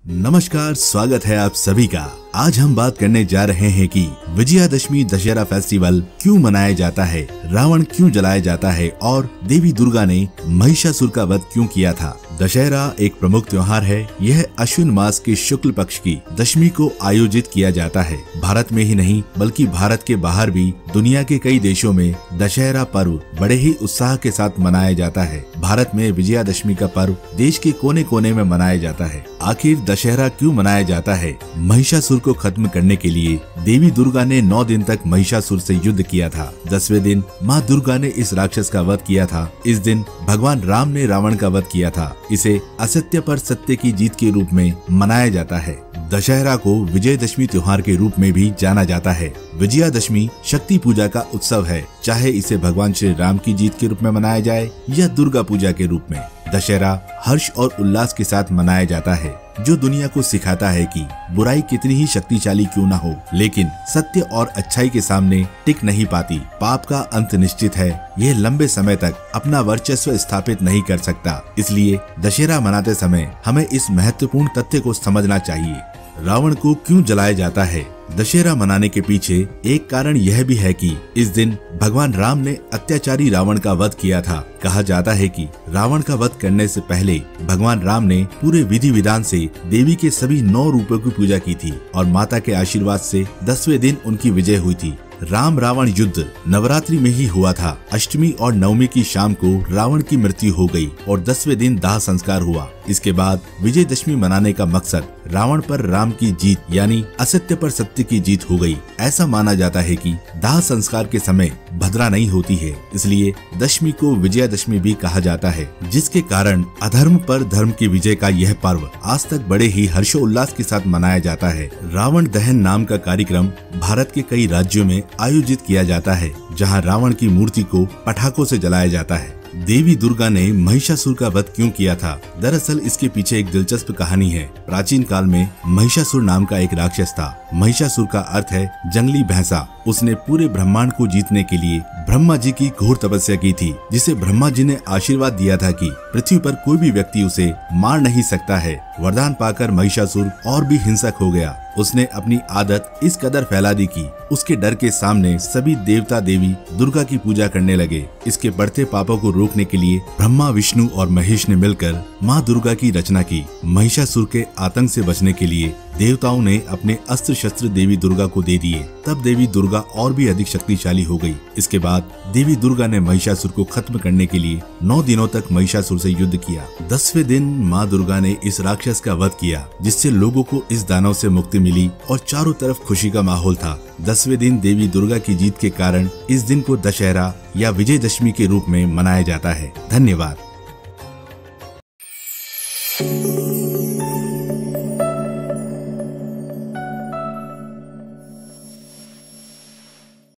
नमस्कार, स्वागत है आप सभी का। आज हम बात करने जा रहे हैं कि विजयादशमी दशहरा फेस्टिवल क्यों मनाया जाता है, रावण क्यों जलाया जाता है और देवी दुर्गा ने महिषासुर का वध क्यों किया था। दशहरा एक प्रमुख त्योहार है। यह अश्विन मास के शुक्ल पक्ष की दशमी को आयोजित किया जाता है। भारत में ही नहीं बल्कि भारत के बाहर भी दुनिया के कई देशों में दशहरा पर्व बड़े ही उत्साह के साथ मनाया जाता है। भारत में विजयादशमी का पर्व देश के कोने कोने में मनाया जाता है। आखिर दशहरा क्यों मनाया जाता है? महिषासुर को खत्म करने के लिए देवी दुर्गा ने 9 दिन तक महिषासुर से युद्ध किया था। 10वें दिन माँ दुर्गा ने इस राक्षस का वध किया था। इस दिन भगवान राम ने रावण का वध किया था। इसे असत्य पर सत्य की जीत के रूप में मनाया जाता है। दशहरा को विजयदशमी त्योहार के रूप में भी जाना जाता है। विजयादशमी शक्ति पूजा का उत्सव है, चाहे इसे भगवान श्री राम की जीत के रूप में मनाया जाए या दुर्गा पूजा के रूप में। दशहरा हर्ष और उल्लास के साथ मनाया जाता है, जो दुनिया को सिखाता है कि बुराई कितनी ही शक्तिशाली क्यों न हो, लेकिन सत्य और अच्छाई के सामने टिक नहीं पाती। पाप का अंत निश्चित है, यह लंबे समय तक अपना वर्चस्व स्थापित नहीं कर सकता। इसलिए दशहरा मनाते समय हमें इस महत्वपूर्ण तथ्य को समझना चाहिए। रावण को क्यों जलाया जाता है? दशहरा मनाने के पीछे एक कारण यह भी है कि इस दिन भगवान राम ने अत्याचारी रावण का वध किया था। कहा जाता है कि रावण का वध करने से पहले भगवान राम ने पूरे विधि विधान से देवी के सभी 9 रूपों की पूजा की थी और माता के आशीर्वाद से 10वें दिन उनकी विजय हुई थी। राम रावण युद्ध नवरात्रि में ही हुआ था। अष्टमी और नवमी की शाम को रावण की मृत्यु हो गई और 10वें दिन दाह संस्कार हुआ। इसके बाद विजयदशमी मनाने का मकसद रावण पर राम की जीत यानी असत्य पर सत्य की जीत हो गई। ऐसा माना जाता है कि दाह संस्कार के समय भद्रा नहीं होती है, इसलिए दशमी को विजयादशमी भी कहा जाता है, जिसके कारण अधर्म पर धर्म की विजय का यह पर्व आज तक बड़े ही हर्षोल्लास के साथ मनाया जाता है। रावण दहन नाम का कार्यक्रम भारत के कई राज्यों में आयोजित किया जाता है, जहां रावण की मूर्ति को पटाखों से जलाया जाता है। देवी दुर्गा ने महिषासुर का वध क्यों किया था? दरअसल इसके पीछे एक दिलचस्प कहानी है। प्राचीन काल में महिषासुर नाम का एक राक्षस था। महिषासुर का अर्थ है जंगली भैंसा। उसने पूरे ब्रह्मांड को जीतने के लिए ब्रह्मा जी की घोर तपस्या की थी, जिसे ब्रह्मा जी ने आशीर्वाद दिया था कि पृथ्वी पर कोई भी व्यक्ति उसे मार नहीं सकता है। वरदान पाकर महिषासुर और भी हिंसक हो गया। उसने अपनी आदत इस कदर फैला दी कि उसके डर के सामने सभी देवता देवी दुर्गा की पूजा करने लगे। इसके बढ़ते पापों को रोकने के लिए ब्रह्मा, विष्णु और महेश ने मिलकर माँ दुर्गा की रचना की। महिषासुर के आतंक से बचने के लिए देवताओं ने अपने अस्त्र शस्त्र देवी दुर्गा को दे दिए। तब देवी दुर्गा और भी अधिक शक्तिशाली हो गई। इसके बाद देवी दुर्गा ने महिषासुर को खत्म करने के लिए 9 दिनों तक महिषासुर से युद्ध किया। 10वें दिन माँ दुर्गा ने इस राक्षस का वध किया, जिससे लोगों को इस दानव से मुक्ति मिली और चारों तरफ खुशी का माहौल था। 10वें दिन देवी दुर्गा की जीत के कारण इस दिन को दशहरा या विजयदशमी के रूप में मनाया जाता है। धन्यवाद।